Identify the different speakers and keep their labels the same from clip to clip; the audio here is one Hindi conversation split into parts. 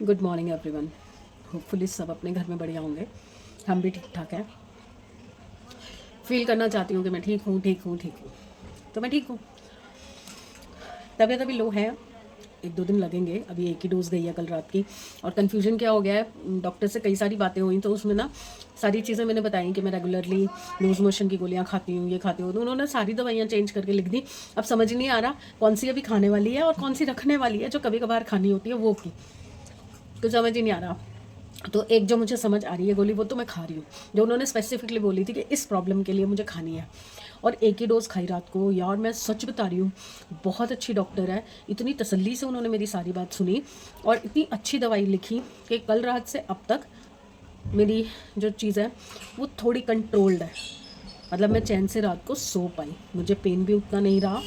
Speaker 1: Good morning everyone. होपफुली सब अपने घर में बढ़िया होंगे। हम भी ठीक ठाक हैं। फील करना चाहती हूँ कि मैं ठीक हूँ ठीक हूँ ठीक हूँ। तो मैं ठीक हूँ। तबीयत अभी लो है, 1-2 दिन लगेंगे। अभी एक ही डोज गई है कल रात की। और कन्फ्यूजन क्या हो गया है, डॉक्टर से कई सारी बातें हुई तो उसमें ना सारी चीज़ें मैंने बताई कि मैं रेगुलरली लूज मोशन की गोलियाँ खाती हूँ, ये खाती हूँ। तो उन्होंने सारी दवाइयाँ चेंज करके लिख दी। अब समझ नहीं आ रहा कौन सी अभी खाने वाली है और कौन सी रखने वाली है, जो कभी कभार खानी होती है वो की। तो समझ ही नहीं आ रहा। तो एक जो मुझे समझ आ रही है गोली, वो तो मैं खा रही हूँ, जो उन्होंने स्पेसिफिकली बोली थी कि इस प्रॉब्लम के लिए मुझे खानी है। और एक ही डोज खाई रात को। यार मैं सच बता रही हूँ, बहुत अच्छी डॉक्टर है। इतनी तसल्ली से उन्होंने मेरी सारी बात सुनी और इतनी अच्छी दवाई लिखी कि कल रात से अब तक मेरी जो चीज़ है वो थोड़ी कंट्रोल्ड है। मतलब मैं चैन से रात को सो पाई। मुझे पेन भी उतना नहीं रहा,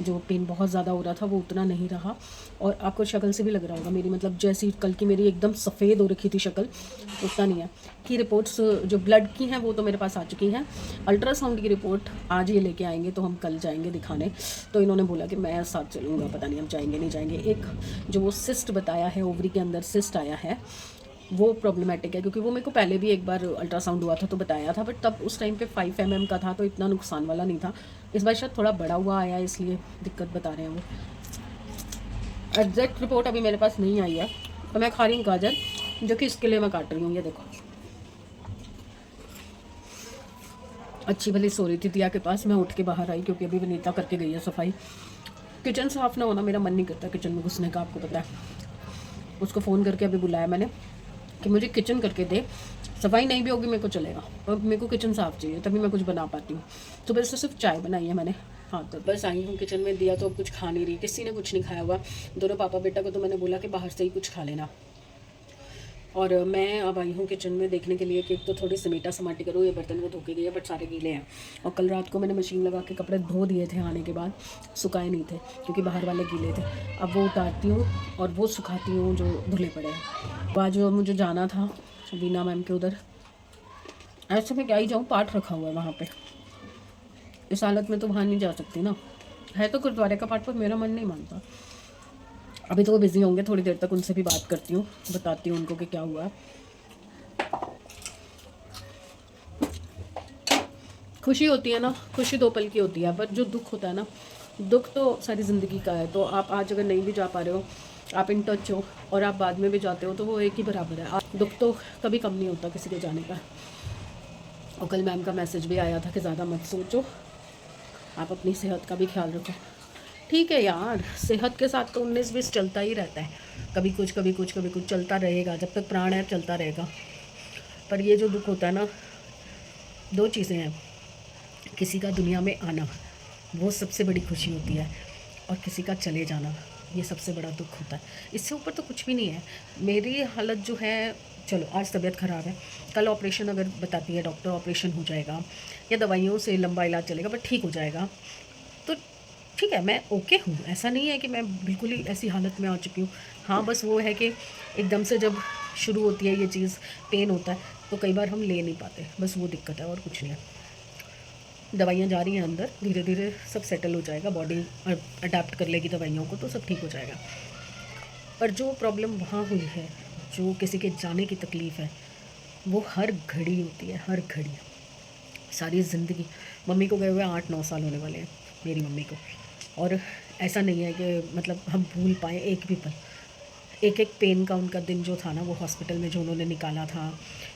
Speaker 1: जो पेन बहुत ज़्यादा हो रहा था वो उतना नहीं रहा। और आपको शक्ल से भी लग रहा होगा मेरी, मतलब जैसी कल की मेरी एकदम सफ़ेद हो रखी थी शक्ल, उतना नहीं है। की रिपोर्ट्स जो ब्लड की हैं वो तो मेरे पास आ चुकी हैं। अल्ट्रासाउंड की रिपोर्ट आज ये लेके आएंगे, तो हम कल जाएंगे दिखाने। तो इन्होंने बोला कि मैं साथ चलूँगा, पता नहीं हम जाएंगे नहीं जाएंगे। एक जो वो सिस्ट बताया है, ओवरी के अंदर सिस्ट आया है, वो प्रॉब्लमेटिक है। क्योंकि वो मेरे को पहले भी एक बार अल्ट्रासाउंड हुआ था तो बताया था, बट तब उस टाइम पे 5 mm का था, तो इतना नुकसान वाला नहीं था। इस बार शायद थोड़ा बड़ा हुआ आया, इसलिए दिक्कत बता रहे हैं वो। एग्जैक्ट रिपोर्ट अभी मेरे पास नहीं आई है। तो मैं खा रही हूँ गाजर, जो कि इसके लिए मैं काट रही हूँ। ये देखो, अच्छी भली सो रही थी दिया के पास। मैं उठ के बाहर आई क्योंकि अभी विनीता करके गई है सफाई। किचन साफ़ ना होना मेरा मन नहीं करता किचन में घुसने का, आपको पता है। उसको फ़ोन करके अभी बुलाया मैंने कि मुझे किचन करके दे। सफाई नहीं भी होगी मेरे को चलेगा, और मेरे को किचन साफ़ चाहिए, तभी मैं कुछ बना पाती हूँ। सुबह से सिर्फ चाय बनाई है मैंने। हाँ, तो बस आई हूँ किचन में। दिया तो अब कुछ खा नहीं रही, किसी ने कुछ नहीं खाया हुआ। दोनों पापा बेटा को तो मैंने बोला कि बाहर से ही कुछ खा लेना। और मैं अब आई हूँ किचन में देखने के लिए कि एक तो थोड़ी समेटा समाटी करूँ। ये बर्तन वो धो के गई है, बट सारे गीले हैं। और कल रात को मैंने मशीन लगा के कपड़े धो दिए थे आने के बाद, सुखाए नहीं थे क्योंकि बाहर वाले गीले थे। अब वो उतारती हूँ और वो सुखाती हूँ जो धुले पड़े हैं। तो आज मुझे जाना था बीना मैम के उधर। ऐसे मैं क्या ही जाऊँ, पाठ रखा हुआ है वहाँ पे। इस हालत में तो वहाँ नहीं जा सकती ना। है तो गुरुद्वारे का पाठ, पर मेरा मन नहीं मानता। अभी तो वो बिज़ी होंगे, थोड़ी देर तक उनसे भी बात करती हूँ, बताती हूँ उनको कि क्या हुआ। खुशी होती है ना, खुशी 2 पल की होती है, पर जो दुख होता है ना, दुख तो सारी ज़िंदगी का है। तो आप आज अगर नहीं भी जा पा रहे हो, आप इन टच हो और आप बाद में भी जाते हो, तो वो एक ही बराबर है। दुख तो कभी कम नहीं होता किसी के जाने का। और कल मैम का मैसेज भी आया था कि ज़्यादा मत सोचो, आप अपनी सेहत का भी ख्याल रखो। ठीक है यार, सेहत के साथ तो 19-20 चलता ही रहता है। कभी कुछ कभी कुछ कभी कुछ चलता रहेगा, जब तक प्राण है चलता रहेगा। पर ये जो दुख होता है ना, 2 चीज़ें हैं। किसी का दुनिया में आना, वो सबसे बड़ी खुशी होती है, और किसी का चले जाना, ये सबसे बड़ा दुख होता है। इससे ऊपर तो कुछ भी नहीं है। मेरी हालत जो है, चलो आज तबीयत ख़राब है, कल ऑपरेशन अगर बताती है डॉक्टर ऑपरेशन हो जाएगा, या दवाइयों से लंबा इलाज चलेगा बट ठीक हो जाएगा, तो ठीक है, मैं ओके हूँ। ऐसा नहीं है कि मैं बिल्कुल ही ऐसी हालत में आ चुकी हूँ। हाँ, बस वो है कि एकदम से जब शुरू होती है ये चीज़, पेन होता है, तो कई बार हम ले नहीं पाते, बस वो दिक्कत है और कुछ नहीं है। दवाइयाँ जा रही हैं अंदर, धीरे धीरे सब सेटल हो जाएगा, बॉडी अडेप्ट कर लेगी दवाइयों को, तो सब ठीक हो जाएगा। पर जो प्रॉब्लम वहाँ हुई है, जो किसी के जाने की तकलीफ़ है, वो हर घड़ी होती है, हर घड़ी, सारी ज़िंदगी। मम्मी को गए हुए 8-9 साल होने वाले हैं, मेरी मम्मी को। और ऐसा नहीं है कि मतलब हम भूल पाएँ एक भी पल। एक एक पेन का उनका दिन जो था ना, वो हॉस्पिटल में जो उन्होंने निकाला था,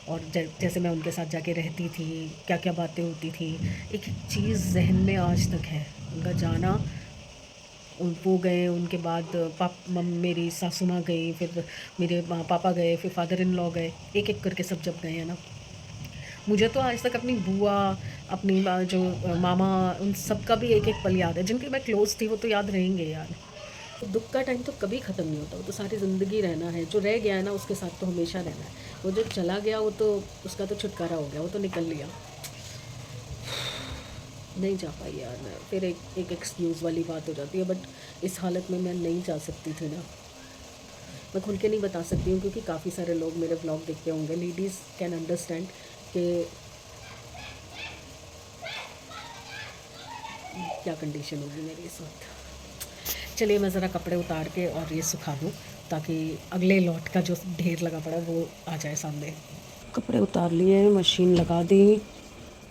Speaker 1: और जैसे मैं उनके साथ जाके रहती थी, क्या क्या बातें होती थी, एक एक चीज़ जहन में आज तक है। उनका जाना, वो गए, उनके बाद मेरी सासू माँ गई, फिर मेरे पापा गए, फिर फादर इन लॉ गए, एक एक करके सब जब गए हैं ना, मुझे तो आज तक अपनी बुआ, अपनी जो मामा, उन सब का भी एक एक पल याद है। जिनकी मैं क्लोज थी वो तो याद रहेंगे यार। दुख का टाइम तो कभी ख़त्म नहीं होता, वो तो सारी ज़िंदगी रहना है। जो रह गया है ना, उसके साथ तो हमेशा रहना है। वो जो चला गया, वो तो उसका तो छुटकारा हो गया, वो तो निकल लिया। नहीं जा पाई यार मैं, फिर एक एक्सक्यूज़ वाली बात हो जाती है। बट इस हालत में मैं नहीं जा सकती थी ना। मैं खुल के नहीं बता सकती हूँ क्योंकि काफ़ी सारे लोग मेरे ब्लॉग देखते होंगे, लेडीज़ कैन अंडरस्टैंड कि क्या कंडीशन होगी मेरी इस वक्त। चलिए मैं ज़रा कपड़े उतार के और ये सुखा दूँ, ताकि अगले लॉट का जो ढेर लगा पड़ा वो आ जाए सामने। कपड़े उतार लिए, मशीन लगा दी।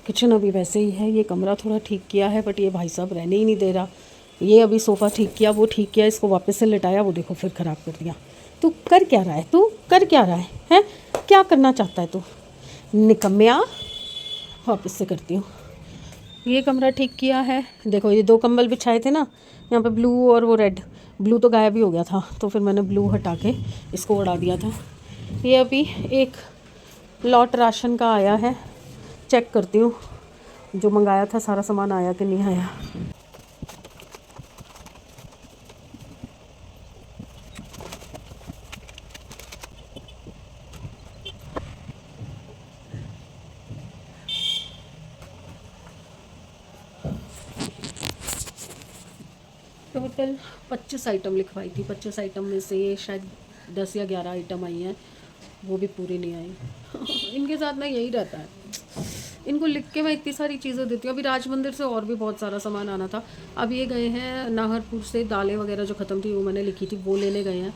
Speaker 1: किचन अभी वैसे ही है। ये कमरा थोड़ा ठीक किया है बट ये भाई साहब रहने ही नहीं दे रहा। ये अभी सोफ़ा ठीक किया, वो ठीक किया, इसको वापस से लिटाया, वो देखो फिर ख़राब कर दिया। तू कर क्या रहा है? तू कर क्या रहा है? हैं, क्या करना चाहता है तू? निकम्या। वापस से करती हूँ। ये कमरा ठीक किया है। देखो ये 2 कंबल बिछाए थे ना, यहाँ पे ब्लू और वो रेड। ब्लू तो गायब ही हो गया था, तो फिर मैंने ब्लू हटा के इसको उड़ा दिया था। ये अभी एक लॉट राशन का आया है, चेक करती हूँ जो मंगाया था सारा सामान आया कि नहीं आया। टोटल 25 आइटम लिखवाई थी। 25 आइटम में से शायद 10 या 11 आइटम आई हैं, वो भी पूरी नहीं आई। इनके साथ ना यही रहता है, इनको लिख के मैं इतनी सारी चीज़ें देती हूँ। अभी राज मंदिर से और भी बहुत सारा सामान आना था। अब ये गए हैं नाहरपुर से, दालें वगैरह जो ख़त्म थी वो मैंने लिखी थी वो लेने गए हैं।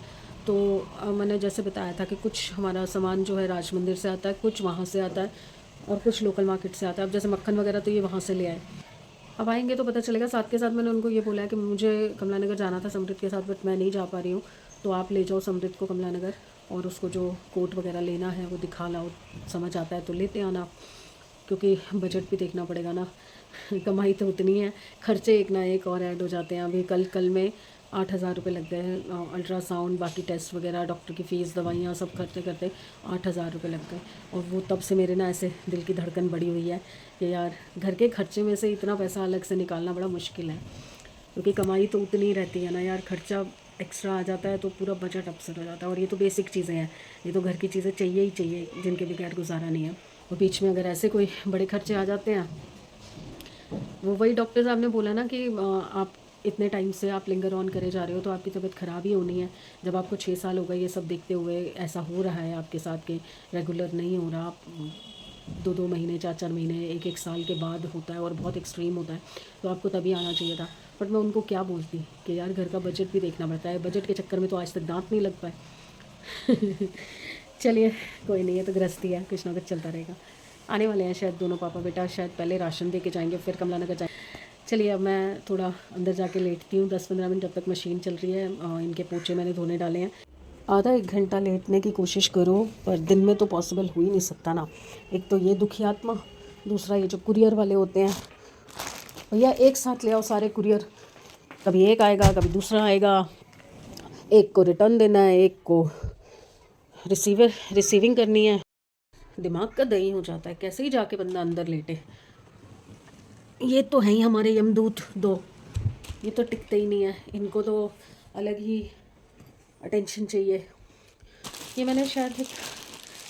Speaker 1: तो मैंने जैसे बताया था कि कुछ हमारा सामान जो है राज मंदिर से आता है, कुछ वहाँ से आता है और कुछ लोकल मार्केट से आता है। अब जैसे मक्खन वगैरह तो ये वहाँ से ले आए। अब आएंगे तो पता चलेगा। साथ के साथ मैंने उनको ये बोला है कि मुझे कमला नगर जाना था समृद्ध के साथ, बट मैं नहीं जा पा रही हूँ, तो आप ले जाओ समृद्ध को कमला नगर और उसको जो कोट वगैरह लेना है वो दिखा लाओ। समझ आता है तो लेते आना, क्योंकि बजट भी देखना पड़ेगा ना। कमाई तो उतनी है, खर्चे एक ना एक और ऐड हो जाते हैं। अभी कल में 8,000 रुपये लग गए हैं। अल्ट्रासाउंड, बाकी टेस्ट वगैरह, डॉक्टर की फ़ीस, दवाइयाँ सब करते करते 8,000 रुपये लग गए। और वो तब से मेरे ना ऐसे दिल की धड़कन बढ़ी हुई है कि यार घर के खर्चे में से इतना पैसा अलग से निकालना बड़ा मुश्किल है, क्योंकि कमाई तो उतनी ही रहती है ना यार। खर्चा एक्स्ट्रा आ जाता है तो पूरा बजट अपसेट हो जाता है। और ये तो बेसिक चीज़ें हैं, ये तो घर की चीज़ें चाहिए ही चाहिए, जिनके बगैर गुजारा नहीं है। और बीच में अगर ऐसे कोई बड़े खर्चे आ जाते हैं, वो वही डॉक्टर साहब ने बोला ना कि आप इतने टाइम से आप लिंगर ऑन करे जा रहे हो तो आपकी तबीयत ख़राब ही होनी है। जब आपको 6 साल हो गए ये सब देखते हुए, ऐसा हो रहा है आपके साथ कि रेगुलर नहीं हो रहा, आप 2-2 महीने, 4-4 महीने, 1-1 साल के बाद होता है और बहुत एक्सट्रीम होता है, तो आपको तभी आना चाहिए था। बट मैं उनको क्या बोलती कि यार घर का बजट भी देखना पड़ता है। बजट के चक्कर में तो आज तक दांत नहीं लग पाए। चलिए कोई नहीं है, तो गृहस्थी है, कुछ ना कुछ चलता रहेगा। आने वाले हैं शायद दोनों पापा बेटा, शायद पहले राशन दे के जाएंगे फिर कमला नगर जाएंगे। चलिए अब मैं थोड़ा अंदर जाके लेटती हूँ 10-15 मिनट, जब तक मशीन चल रही है। इनके पोछे मैंने धोने डाले हैं। आधा 1 घंटा लेटने की कोशिश करो, पर दिन में तो पॉसिबल हो ही नहीं सकता ना। एक तो ये दुखी आत्मा, दूसरा ये जो कुरियर वाले होते हैं, भैया एक साथ ले आओ सारे कुरियर। कभी एक आएगा, कभी दूसरा आएगा, एक को रिटर्न देना है, एक को रिसीविंग करनी है। दिमाग का दही हो जाता है, कैसे ही जाके बंदा अंदर लेटे। ये तो है ही हमारे यमदूत दो, ये तो टिकते ही नहीं है, इनको तो अलग ही अटेंशन चाहिए। ये मैंने शायद एक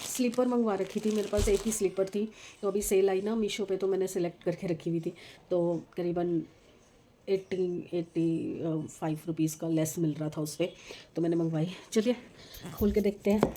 Speaker 1: स्लीपर मंगवा रखी थी, मेरे पास एक ही स्लीपर थी, तो अभी सेल आई ना मीशो पे, तो मैंने सेलेक्ट करके रखी हुई थी। तो करीबन 85 रुपीज़ का लेस मिल रहा था उस पर, तो मैंने मंगवाई। चलिए खोल के देखते हैं।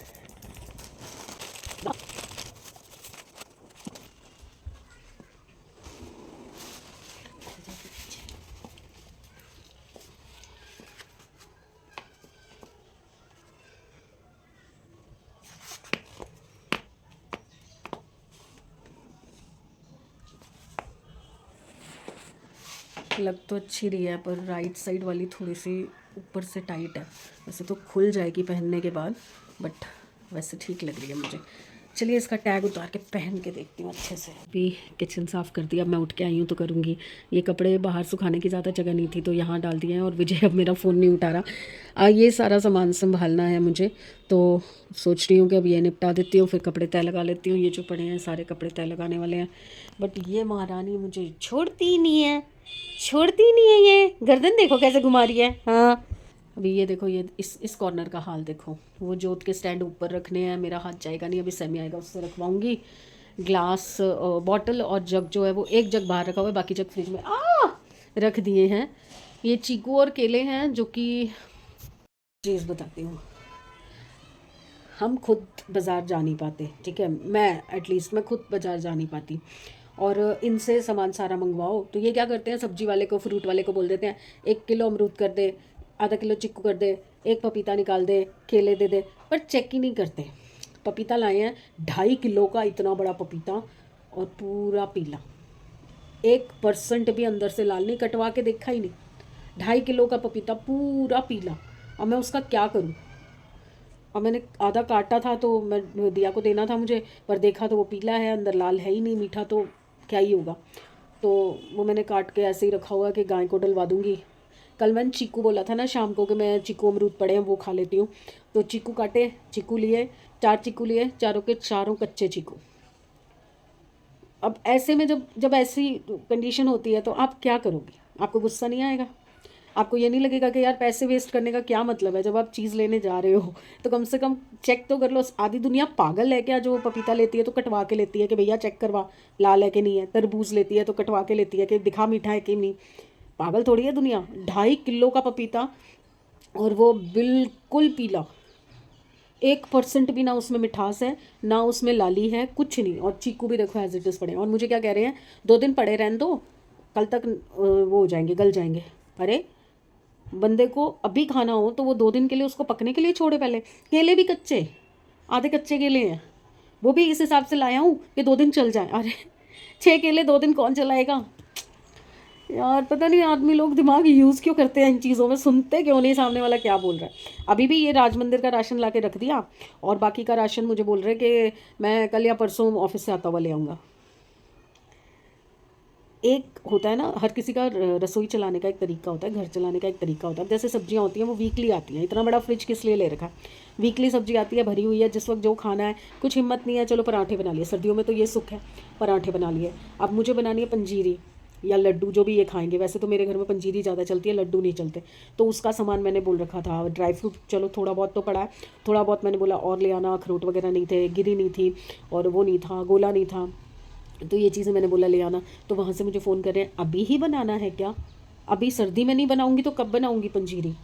Speaker 1: लग तो अच्छी रही है, पर राइट साइड वाली थोड़ी सी ऊपर से टाइट है। वैसे तो खुल जाएगी पहनने के बाद, बट वैसे ठीक लग रही है मुझे। चलिए इसका टैग उतार के पहन के देखती हूँ अच्छे से। अभी किचन साफ़ कर दिया, अब मैं उठ के आई हूँ तो करूँगी। ये कपड़े बाहर सुखाने की ज़्यादा जगह नहीं थी तो यहाँ डाल दिए हैं, और विजय अब मेरा फ़ोन नहीं उठा रहा। ये सारा सामान संभालना है मुझे, तो सोच रही हूँ कि अब ये निपटा देती हूँ, फिर कपड़े तय लगा लेती हूँ। ये जो पड़े हैं सारे कपड़े तय लगाने वाले हैं, बट ये महारानी मुझे छोड़ती ही नहीं है, छोड़ती ही नहीं है। ये गर्दन देखो कैसे घुमा रही है। हाँ अभी ये देखो, ये इस कॉर्नर का हाल देखो। वो जोत के स्टैंड ऊपर रखने हैं, मेरा हाथ जाएगा नहीं। अभी सेमी आएगा उससे रखवाऊंगी। ग्लास बॉटल और जग जो है वो एक जग बाहर रखा हुआ है, बाकी जग फ्रिज में रख दिए हैं। ये चीकू और केले हैं, जो कि चीज़ बताती हूँ, हम खुद बाज़ार जा नहीं पाते, ठीक है। मैं एटलीस्ट मैं खुद बाज़ार जा नहीं पाती, और इनसे सामान सारा मंगवाओ तो ये क्या करते हैं, सब्जी वाले को, फ्रूट वाले को बोल देते हैं 1 किलो अमरूद कर दे, आधा किलो चीकू कर दे, एक पपीता निकाल दे, केले दे दे, पर चेक ही नहीं करते। पपीता लाए हैं 2.5 किलो का, इतना बड़ा पपीता, और पूरा पीला, 1% भी अंदर से लाल नहीं, कटवा के देखा ही नहीं। 2.5 किलो का पपीता पूरा पीला। अब मैं उसका क्या करूँ? अब मैंने आधा काटा था तो मैं दिया को देना था मुझे, पर देखा तो वो पीला है, अंदर लाल है ही नहीं, मीठा तो क्या ही होगा। तो वो मैंने काट के ऐसे ही रखा हुआ कि गाय को डलवा दूँगी। कल मैंने चीकू बोला था ना शाम को कि मैं चीकू अमरूद पड़े हैं वो खा लेती हूँ, तो चीकू काटे, चीकू लिए, 4 चीकू लिए, चारों के चारों कच्चे चीकू। अब ऐसे में जब जब ऐसी कंडीशन होती है तो आप क्या करोगे? आपको गुस्सा नहीं आएगा? आपको ये नहीं लगेगा कि यार पैसे वेस्ट करने का क्या मतलब है? जब आप चीज़ लेने जा रहे हो तो कम से कम चेक तो कर लो। आधी दुनिया पागल है क्या जो पपीता लेती है तो कटवा के लेती है कि भैया चेक करवा लाल है कि नहीं है। तरबूज लेती है तो कटवा के लेती है कि दिखा मीठा है कि नहीं। पागल थोड़ी है दुनिया। 2.5 किलो का पपीता, और वो बिल्कुल पीला, 1% भी ना उसमें मिठास है, ना उसमें लाली है, कुछ नहीं। और चीकू भी देखो एज इट इज़ पड़े हैं। और मुझे क्या कह रहे हैं, 2 दिन पड़े रहने दो, कल तक वो हो जाएंगे, गल जाएंगे। अरे बंदे को अभी खाना हो तो वो 2 दिन के लिए उसको पकने के लिए छोड़े। पहले केले भी कच्चे, आधे कच्चे केले हैं, वो भी इस हिसाब से लाया हूँ कि 2 दिन चल जाए। अरे 6 केले 2 दिन कौन चलाएगा यार? पता नहीं आदमी लोग दिमाग यूज़ क्यों करते हैं इन चीज़ों में, सुनते क्यों नहीं सामने वाला क्या बोल रहा है। अभी भी ये राजमंदिर का राशन ला के रख दिया, और बाकी का राशन मुझे बोल रहे कि मैं कल या परसों ऑफिस से आता हुआ ले आऊँगा। एक होता है ना, हर किसी का रसोई चलाने का एक तरीका होता है, घर चलाने का एक तरीका होता है। जैसे सब्जियां होती हैं वो वीकली आती हैं, इतना बड़ा फ्रिज किस लिए ले रखा है? वीकली सब्जी आती है, भरी हुई है, जिस वक्त जो खाना है। कुछ हिम्मत नहीं है, चलो पराठे बना लिए, सर्दियों में तो ये सुख है, पराठे बना लिए। अब मुझे बनानी है पंजीरी या लड्डू, जो भी ये खाएंगे। वैसे तो मेरे घर में पंजीरी ज़्यादा चलती है, लड्डू नहीं चलते। तो उसका सामान मैंने बोल रखा था, ड्राई फ्रूट चलो थोड़ा बहुत तो पड़ा है, थोड़ा बहुत मैंने बोला और ले आना। अखरोट वगैरह नहीं थे, गिरी नहीं थी, और वो नहीं था, गोला नहीं था, तो ये चीज़ें मैंने बोला ले आना। तो वहाँ से मुझे फ़ोन कर रहे हैं, अभी ही बनाना है क्या? अभी सर्दी में नहीं बनाऊंगी तो कब बनाऊंगी पंजीरी?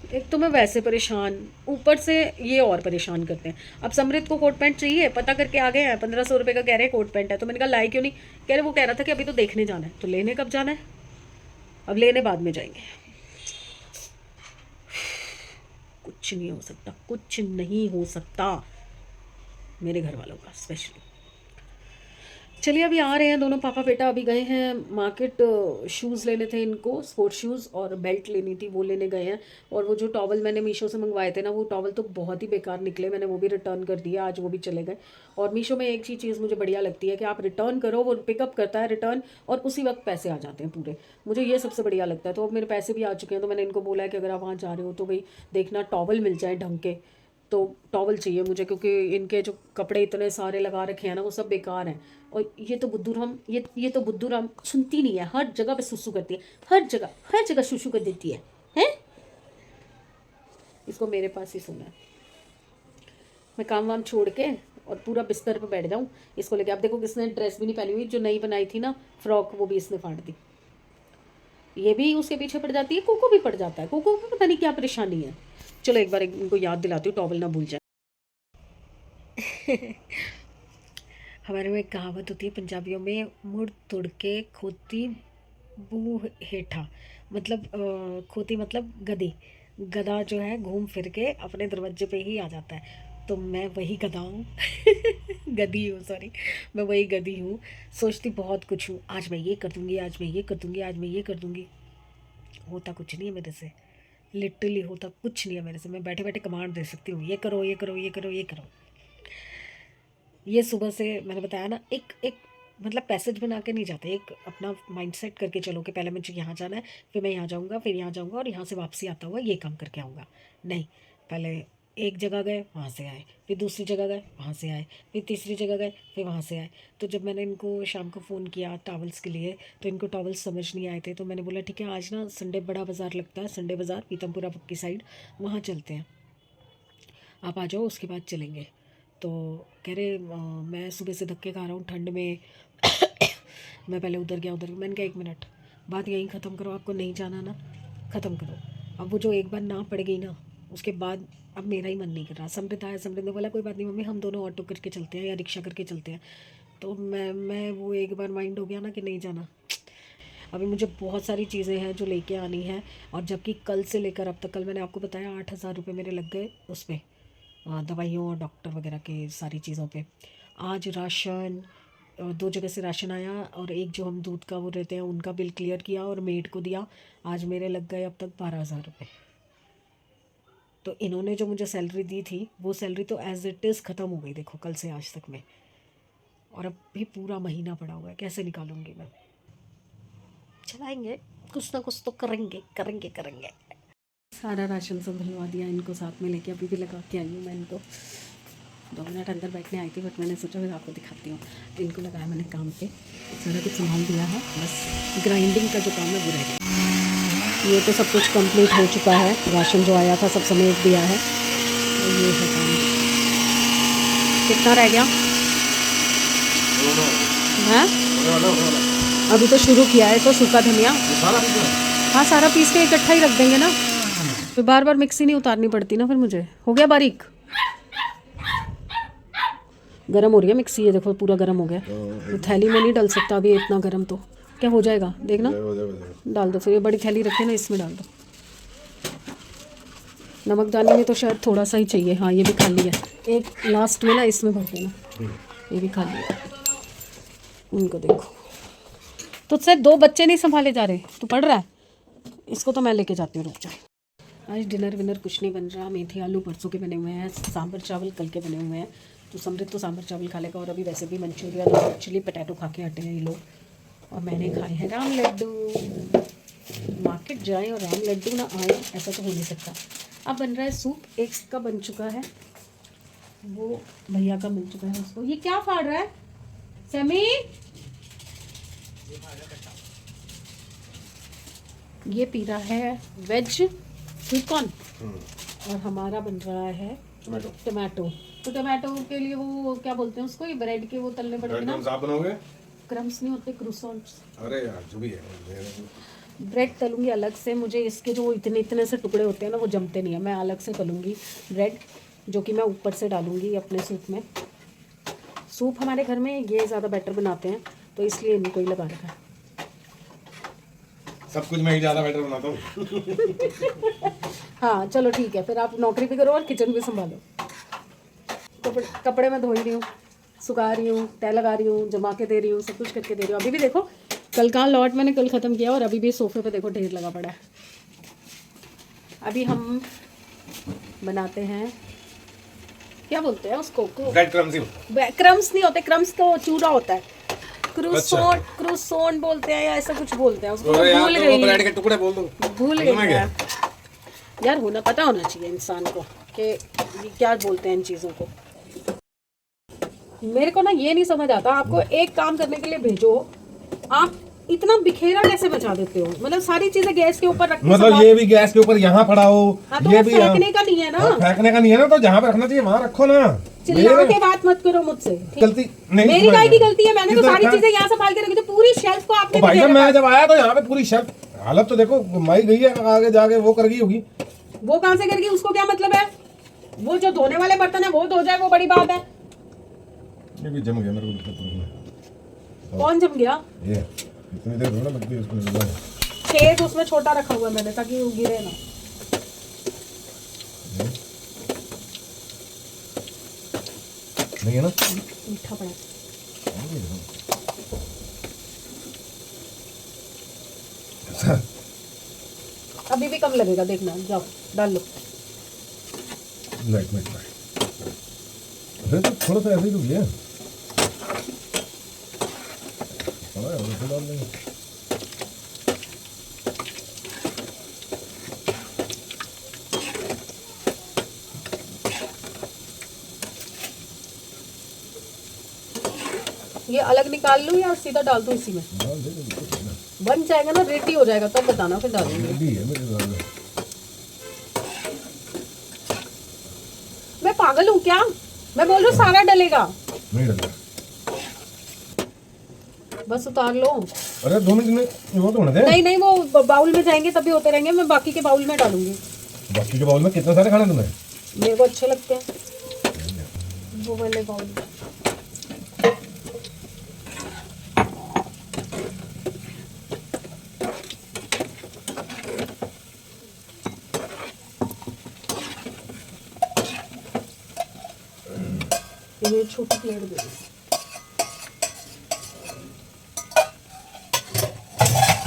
Speaker 1: एक तो मैं वैसे परेशान, ऊपर से ये और परेशान करते हैं। अब समृद्ध को कोट पैंट चाहिए, पता करके आ गए हैं, 1500 रुपये का कह रहे हैं कोट पैंट है। तो मैंने कहा लाए क्यों नहीं? कह रहे वो कह रहा था कि अभी तो देखने जाना है। तो लेने कब जाना है? अब लेने बाद में जाएंगे। कुछ नहीं हो सकता, कुछ नहीं हो सकता मेरे घर वालों का स्पेशली। चलिए अभी आ रहे हैं दोनों पापा बेटा, अभी गए हैं मार्केट। शूज़ लेने थे इनको, स्पोर्ट शूज़, और बेल्ट लेनी थी, वो लेने गए हैं। और वो जो टॉवल मैंने मीशो से मंगवाए थे ना, वो टॉवल तो बहुत ही बेकार निकले, मैंने वो भी रिटर्न कर दिया, आज वो भी चले गए। और मीशो में एक ही चीज़ मुझे बढ़िया लगती है कि आप रिटर्न करो, वो पिकअप करता है रिटर्न, और उसी वक्त पैसे आ जाते हैं पूरे। मुझे ये सबसे बढ़िया लगता है। तो अब मेरे पैसे भी आ चुके हैं, तो मैंने इनको बोला है कि अगर आप वहाँ जा रहे हो तो भाई देखना टॉवल मिल जाए ढंग के। तो टॉवल चाहिए मुझे, क्योंकि इनके जो कपड़े इतने सारे लगा रखे हैं ना, वो सब बेकार हैं। और ये तो बुद्धूराम, ये तो बुद्धूराम सुनती नहीं है, हर जगह पे सुसु करती है, हर जगह सुसु कर देती है, हैं? इसको मेरे पास ही सुना है। मैं काम वाम छोड़ के और पूरा बिस्तर पे बैठ जाऊँ इसको लेके। आप देखो किसने ड्रेस भी नहीं पहनी हुई, जो नई बनाई थी ना फ्रॉक, वो भी इसने फाड़ दी। ये भी उसके पीछे पड़ जाती है, कोको भी पड़ जाता है, कोको को पता नहीं क्या परेशानी है। चलो एक बार इनको याद दिलाती हूँ, टॉवल ना भूल जाए। हमारे में एक कहावत होती है पंजाबियों में, मुड़ तुड़ के खोती बूह हेठा। मतलब खोती मतलब गधी। गधा जो है घूम फिर के अपने दरवाजे पे ही आ जाता है। तो मैं वही गधा हूँ। गधी हूँ, सॉरी, मैं वही गधी हूँ। सोचती बहुत कुछ हूँ, आज मैं ये कर दूँगी, आज मैं ये कर दूँगी, आज मैं ये कर दूँगी। होता कुछ नहीं है मेरे से, लिटरली होता कुछ नहीं है मेरे से। मैं बैठे बैठे कमांड दे सकती हूँ, ये करो, ये करो, ये करो, ये करो। ये सुबह से मैंने बताया ना, एक एक मतलब पैसेज बना के नहीं जाते, एक अपना माइंडसेट करके चलो कि पहले मुझे यहाँ जाना है, फिर मैं यहाँ जाऊँगा, फिर यहाँ जाऊँगा, और यहाँ से वापसी आता हुआ ये काम करके आऊँगा। नहीं, पहले एक जगह गए, वहाँ से आए, फिर दूसरी जगह गए, वहाँ से आए, फिर तीसरी जगह गए, फिर वहाँ से आए। तो जब मैंने इनको शाम को फ़ोन किया टॉवल्स के लिए, तो इनको टॉवल्स समझ नहीं आए थे। तो मैंने बोला ठीक है, आज ना संडे बड़ा बाज़ार लगता है, संडे बाज़ार पीतमपुरा की साइड, वहाँ चलते हैं, आप आ जाओ, उसके बाद चलेंगे। तो कह रहे मैं सुबह से धक्के खा रहा हूँ ठंड में। मैं पहले उधर गया, उधर मैंने कहा 1 मिनट, बात यहीं ख़त्म करो, आपको नहीं जाना ना, ख़त्म करो। अब वो जो एक बार ना पड़ गई ना, उसके बाद अब मेरा ही मन नहीं कर रहा। समृद्ध आया, समृद्ध ने बोला कोई बात नहीं मम्मी, हम दोनों ऑटो करके चलते हैं या रिक्शा करके चलते हैं। तो मैं वो एक बार माइंड हो गया ना कि नहीं जाना। अभी मुझे बहुत सारी चीज़ें हैं जो लेके आनी है, और जबकि कल से लेकर अब तक, कल मैंने आपको बताया 8,000 रुपये मेरे लग गए उस पर, दवाइयों और डॉक्टर वगैरह के सारी चीज़ों पे। आज राशन, 2 जगह से राशन आया, और एक जो हम दूध का वो रहते हैं उनका बिल क्लियर किया और मेड को दिया। आज मेरे लग गए अब तक 12,000 रुपये। तो इन्होंने जो मुझे सैलरी दी थी वो सैलरी तो एज इट इज़ ख़त्म हो गई, देखो कल से आज तक में, और अब भी पूरा महीना पड़ा हुआ है, कैसे निकालूंगी मैं। चलाएंगे, कुछ ना कुछ तो करेंगे करेंगे करेंगे। सारा राशन सब भिजवा दिया इनको साथ में लेके, अभी भी लगा के आई हूँ मैं इनको। 2 मिनट अंदर बैठने आई थी, बट मैंने सोचा फिर आपको दिखाती हूँ। तो इनको लगाया मैंने काम पे, सारा कुछ संभाल दिया है, बस ग्राइंडिंग का जो काम है वो रह गया। ये तो सब कुछ कंप्लीट हो चुका है, राशन जो आया था सब समेट दिया है। तो ये है काम। कितना रह गया है? अभी तो शुरू किया है। तो सूखा धनिया हाँ सारा पीस के इकट्ठा ही रख देंगे ना, तो बार बार मिक्सी नहीं उतारनी पड़ती ना फिर मुझे। हो गया बारीक, गरम हो रही है मिक्सी, ये देखो पूरा गरम हो गया। तो थैली में नहीं डल सकता अभी इतना गरम, तो क्या हो जाएगा देखना। डाल दो फिर, ये बड़ी थैली रखे ना इसमें डाल दो। नमक दानी में तो शायद थोड़ा सा ही चाहिए। हाँ ये भी खाली है, एक लास्ट में ना इसमें भर देना, ये भी खाली है। उनको देखो, तुझसे 2 बच्चे नहीं संभाले जा रहे, तू पढ़ रहा है। इसको तो मैं लेके जाती हूँ, रुक जा। आज डिनर विनर कुछ नहीं बन रहा। मेथी आलू परसों के बने हुए हैं, सांभर चावल कल के बने हुए हैं। तो समृद्ध तो सांभर चावल खा लेगा, और अभी वैसे भी मंचूरियन और चिली पटैटो खा के हटे हैं ये लोग। और मैंने खाए हैं राम लड्डू। मार्केट जाएं और राम लड्डू ना आए, ऐसा तो हो नहीं सकता। अब बन रहा है सूप, एक का बन चुका है, वो भैया का मिल चुका है उसको। ये क्या फाड़ रहा है समी? ये पी रहा है वेज स्वीट कॉर्न, और हमारा बन रहा है टमाटो। तो टमाटो के लिए वो क्या बोलते हैं उसको, ये ब्रेड के वो तलने पड़ेंगे ना। आप बनोगे? क्रम्स नहीं होते, क्रूसॉन्ट्स। अरे यार जो भी है, ब्रेड तलूंगी अलग से। मुझे इसके जो इतने इतने से टुकड़े होते हैं ना वो जमते नहीं है, मैं अलग से तलूंगी ब्रेड, जो कि मैं ऊपर से डालूंगी अपने सूप में। सूप हमारे घर में ये ज़्यादा बेटर बनाते हैं, तो इसलिए इनको ही लगा रखा है। सब कुछ मैं ही ज़्यादा बेटर बनाता हूँ। हाँ चलो ठीक है, फिर आप नौकरी भी करो और किचन भी संभालो। कपड़े मैं धो ही रही हूँ, सुखा रही हूँ, तय लगा रही हूँ, जमा के दे रही हूँ, सब कुछ करके दे रही हूँ। अभी भी देखो कल का लॉट मैंने कल ख़त्म किया, और अभी भी सोफे पे देखो ढेर लगा पड़ा है। अभी हम बनाते हैं, क्या बोलते हैं उसको, ब्रेड क्रम्स ही होता है। क्रम्स नहीं होते, क्रम्स तो चूरा होता है। क्रूसोन, क्रूसोन बोलते हैं या ऐसा कुछ बोलते हैं उसको, भूल गई। ब्रेड के टुकड़े बोल दो, भूल गई यार। होना पता होना चाहिए इंसान को कि ये क्या बोलते हैं इन चीज़ों को। मेरे को ना ये नहीं समझ आता, आपको एक काम करने के लिए भेजो, आप इतना बिखेरा कैसे बचा देते हो? मतलब सारी चीजें गैस के ऊपर रखते, मतलब ये भी गैस के ऊपर यहाँ पड़ा हो। हाँ, तो ये भी फेंकने का नहीं है ना, फेंकने का नहीं है ना, तो जहाँ पे रखना चाहिए वहाँ रखो ना। चिल्ला के बात मत करो मुझसे, गलती नहीं, मेरी गाय की गलती है। मैंने तो सारी चीजें यहाँ संभाल के रखी थी, पूरी शेल्फ को आपने। भाई साहब मैं जब आया तो यहाँ पे पूरी शेल्फ, हालत तो देखो, माई गई है आगे जाके वो कर गई होगी। वो कहाँ से कर गई, उसको क्या मतलब है? वो जो धोने वाले बर्तन है वो धो जाए, वो बड़ी बात है। ये भी जम गया मेरे को। कौन जम गया? ये इतनी देर थोड़ा लगती है इसको। छेद उसमें छोटा रखा हुआ मैंने, ताकि वो गिरे ना। नहीं है ना, मीठा पड़ा। अभी भी कम लगेगा, देखना। जाओ डाल लो। लाइट में अरे तो थोड़ा सा ऐसे ही तो किया डाल देंगे। ये अलग निकाल लूं या सीधा डाल दूं इसी में? बन जाएगा ना, रेडी हो जाएगा तब बताना, फिर डालूंगी। मैं पागल हूँ क्या? मैं बोल रही हूँ सारा डलेगा। नहीं डलेगा, बस उतार लो। अरे 2 मिनट में वो तो होने दे। नहीं नहीं, वो बाउल में जाएंगे तभी होते रहेंगे। मैं बाकी के बाउल में डालूंगी। बाकी के बाउल में कितने सारे खाने तुम्हें? मेरे को अच्छे लगते हैं वो वाले बाउल। ये छोटी प्लेट दे दो।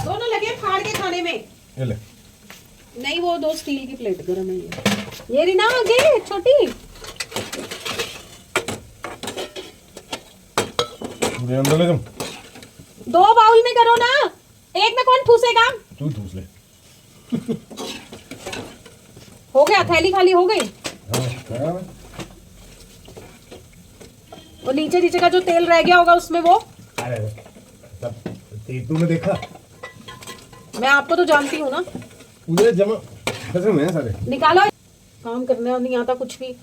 Speaker 1: दोनों लगे फाड़ के खाने में।
Speaker 2: ये ले।
Speaker 1: नहीं वो 2 स्टील की प्लेट गरम है ये रही ना आगे छोटी।
Speaker 2: ये अंदर ले तुम।
Speaker 1: 2 बाउल में करो ना, एक में कौन ठूसेगा?
Speaker 2: तू ठूस ले।
Speaker 1: हो गया, थैली खाली हो गई।
Speaker 2: हाँ,
Speaker 1: और नीचे नीचे का जो तेल रह गया होगा उसमें वो।
Speaker 2: अरे सब तूने देखा?
Speaker 1: मैं आपको तो जानती हूँ ना।
Speaker 2: पूरे जमा फंसे हुए हैं सारे।
Speaker 1: निकालो, काम करने नहीं आता कुछ भी।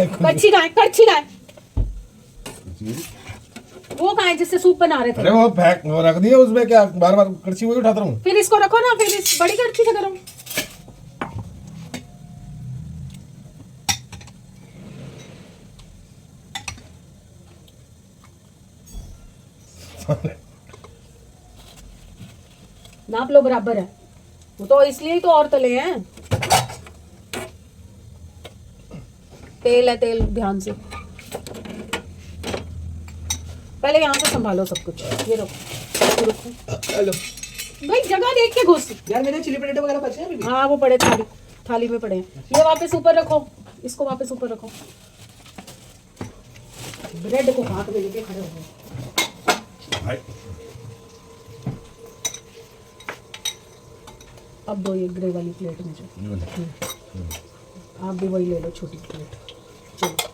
Speaker 1: कच्ची गाय, कच्ची गाय वो कहाँ है जिससे सूप बना रहे थे?
Speaker 2: अरे वो पैक वो रख दिया उसमें, क्या बार बार कड़छी वही उठाता रहूं?
Speaker 1: फिर इसको रखो ना, फिर इस बड़ी कड़छी से करो। नाप लो बराबर है, वो तो इसलिए ही तो और तले हैं। तेल है, तेल ध्यान से। पहले यहाँ से संभालो सब कुछ। ये रखो, रखो।
Speaker 2: हेलो
Speaker 1: भाई जगह देख के घुस।
Speaker 3: यार मेरे चिली पटेटो वगैरह बचे हैं अभी भी?
Speaker 1: हाँ वो पड़े थाली में पड़े हैं। ये वापस ऊपर रखो, इसको वापस ऊपर रखो। ब्रेड को हाथ में लेके खड़े हो गए
Speaker 2: भाई।
Speaker 1: अब दो ये ग्रे वाली प्लेट मुझे। आप भी वही ले लो, छोटी प्लेट। चलो